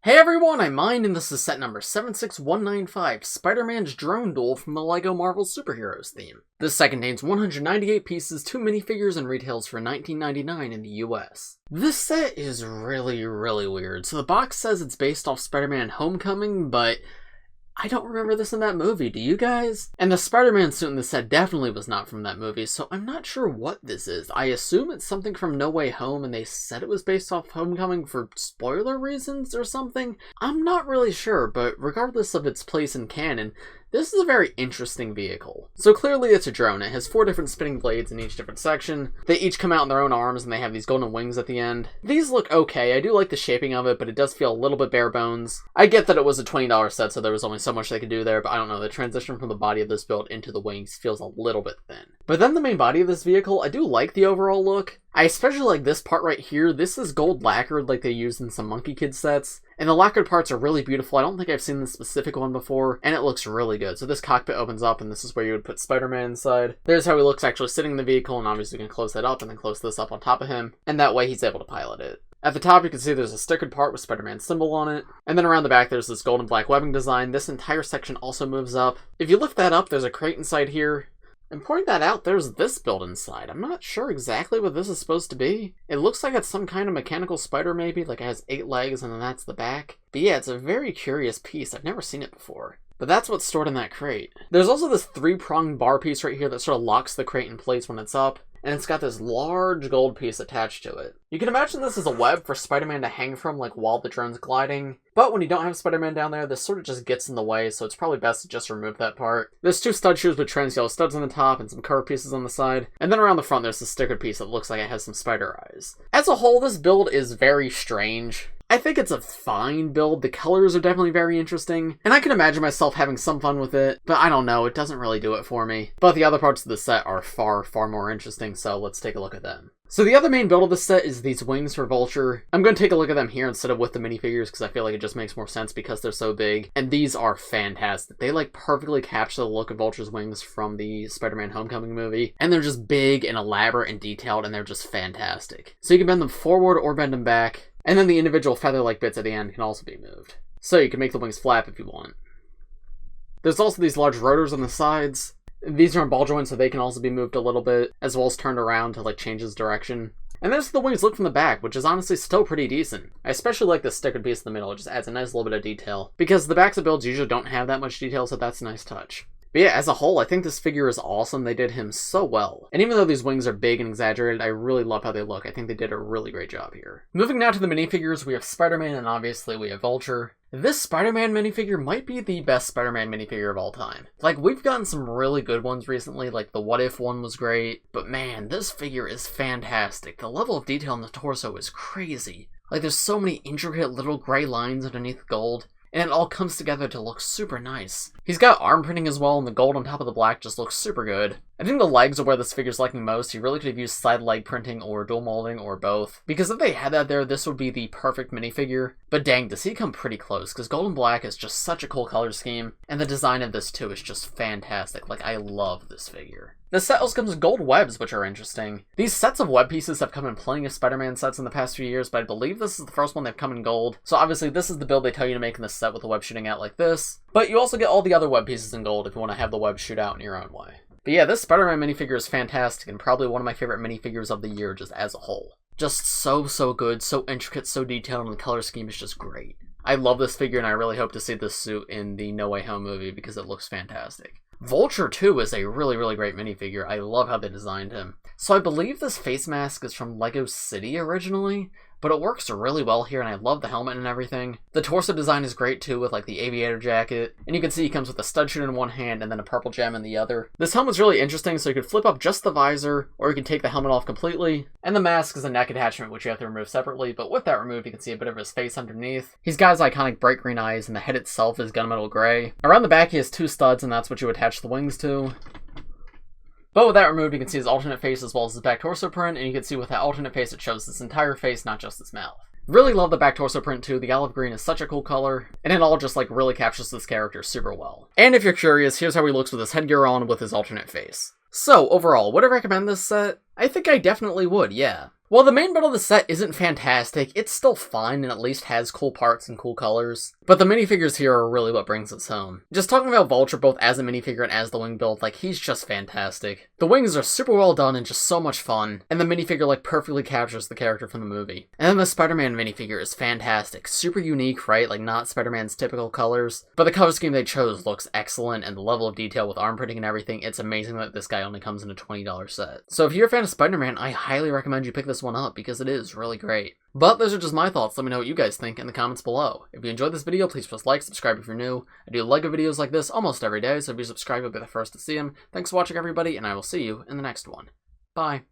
Hey everyone, I'm Mine, and this is set number 76195, Spider-Man's Drone Duel from the LEGO Marvel Superheroes theme. This set contains 198 pieces, 2 minifigures, and retails for $19.99 in the US. This set is really weird. So the box says it's based off Spider-Man Homecoming, but I don't remember this in that movie, do you guys? And the Spider-Man suit in the set definitely was not from that movie, so I'm not sure what this is. I assume it's something from No Way Home, and they said it was based off Homecoming for spoiler reasons or something? I'm not really sure, but regardless of its place in canon, this is a very interesting vehicle. So clearly it's a drone. It has 4 different spinning blades in each different section. They each come out in their own arms and they have these golden wings at the end. These look okay. I do like the shaping of it, but it does feel a little bit bare bones. I get that it was a $20 set, so there was only so much they could do there, but I don't know. The transition from the body of this build into the wings feels a little bit thin. But then the main body of this vehicle, I do like the overall look. I especially like this part right here. This is gold lacquered like they used in some Monkey Kid sets. And the lacquered parts are really beautiful. I don't think I've seen this specific one before, and it looks really good. So this cockpit opens up, and this is where you would put Spider-Man inside. There's how he looks actually sitting in the vehicle, and obviously you can close that up and then close this up on top of him, and that way he's able to pilot it. At the top, you can see there's a stickered part with Spider-Man's symbol on it, and then around the back there's this gold and black webbing design. This entire section also moves up. If you lift that up, there's a crate inside here. And pointing that out, there's this build inside. I'm not sure exactly what this is supposed to be. It looks like it's some kind of mechanical spider maybe, like it has 8 legs and then that's the back. But yeah, it's a very curious piece. I've never seen it before. But that's what's stored in that crate. There's also this 3-pronged bar piece right here that sort of locks the crate in place when it's up. And it's got this large gold piece attached to it. You can imagine this as a web for Spider-Man to hang from like while the drone's gliding, but when you don't have Spider-Man down there, this sort of just gets in the way, so it's probably best to just remove that part. There's 2 stud shoes with trans yellow studs on the top and some curved pieces on the side, and then around the front there's this stickered piece that looks like it has some spider eyes. As a whole, this build is very strange. I think it's a fine build. The colors are definitely very interesting, and I can imagine myself having some fun with it, but I don't know, it doesn't really do it for me. But the other parts of the set are far more interesting, so let's take a look at them. So the other main build of the set is these wings for Vulture. I'm going to take a look at them here instead of with the minifigures because I feel like it just makes more sense because they're so big. And these are fantastic. They like perfectly capture the look of Vulture's wings from the Spider-Man Homecoming movie. And they're just big and elaborate and detailed, and they're just fantastic. So you can bend them forward or bend them back. And then the individual feather-like bits at the end can also be moved. So you can make the wings flap if you want. There's also these large rotors on the sides. These are on ball joints, so they can also be moved a little bit, as well as turned around to like change its direction. And there's the wings look from the back, which is honestly still pretty decent. I especially like the stickered piece in the middle. It just adds a nice little bit of detail, because the backs of builds usually don't have that much detail, so that's a nice touch. But yeah, as a whole, I think this figure is awesome. They did him so well. And even though these wings are big and exaggerated, I really love how they look. I think they did a really great job here. Moving now to the minifigures, we have Spider-Man and obviously we have Vulture. This Spider-Man minifigure might be the best Spider-Man minifigure of all time. Like, we've gotten some really good ones recently, like the What If one was great, but man, this figure is fantastic. The level of detail in the torso is crazy. Like, there's so many intricate little gray lines underneath the gold, and it all comes together to look super nice. He's got arm printing as well, and the gold on top of the black just looks super good. I think the legs are where this figure's liking most. He really could have used side leg printing or dual molding or both, because if they had that there, this would be the perfect minifigure. But dang, does he come pretty close, because gold and black is just such a cool color scheme, and the design of this too is just fantastic. Like, I love this figure. The set also comes with gold webs, which are interesting. These sets of web pieces have come in plenty of Spider-Man sets in the past few years, but I believe this is the first one they've come in gold. So obviously this is the build they tell you to make in this set with the web shooting out like this. But you also get all the other web pieces in gold if you want to have the web shoot out in your own way. But yeah, this Spider-Man minifigure is fantastic and probably one of my favorite minifigures of the year just as a whole. Just so good, so intricate, so detailed, and the color scheme is just great. I love this figure and I really hope to see this suit in the No Way Home movie because it looks fantastic. Vulture too is a really great minifigure. I love how they designed him. So I believe this face mask is from Lego City originally, but it works really well here and I love the helmet and everything. The torso design is great too with like the aviator jacket, and you can see he comes with a stud shoot in one hand and then a purple gem in the other. This helmet's really interesting, so you could flip up just the visor, or you can take the helmet off completely. And the mask is a neck attachment which you have to remove separately, but with that removed you can see a bit of his face underneath. He's got his iconic bright green eyes and the head itself is gunmetal gray. Around the back he has 2 studs and that's what you attach the wings to. But with that removed, you can see his alternate face as well as his back torso print, and you can see with that alternate face it shows his entire face, not just his mouth. Really love the back torso print too. The olive green is such a cool color, and it all just like really captures this character super well. And if you're curious, here's how he looks with his headgear on with his alternate face. So overall, would I recommend this set? I think I definitely would, yeah. While the main build of the set isn't fantastic, it's still fun and at least has cool parts and cool colors. But the minifigures here are really what brings us home. Just talking about Vulture both as a minifigure and as the wing build, like, he's just fantastic. The wings are super well done and just so much fun, and the minifigure, like, perfectly captures the character from the movie. And then the Spider-Man minifigure is fantastic. Super unique, right? Like, not Spider-Man's typical colors. But the color scheme they chose looks excellent, and the level of detail with arm printing and everything, it's amazing that this guy only comes in a $20 set. So if you're a fan of Spider-Man, I highly recommend you pick this one up, because it is really great. But those are just my thoughts. Let me know what you guys think in the comments below. If you enjoyed this video, please press like, subscribe if you're new. I do LEGO videos like this almost every day, so if you subscribe, you'll be the first to see them. Thanks for watching, everybody, and I will see you in the next one. Bye.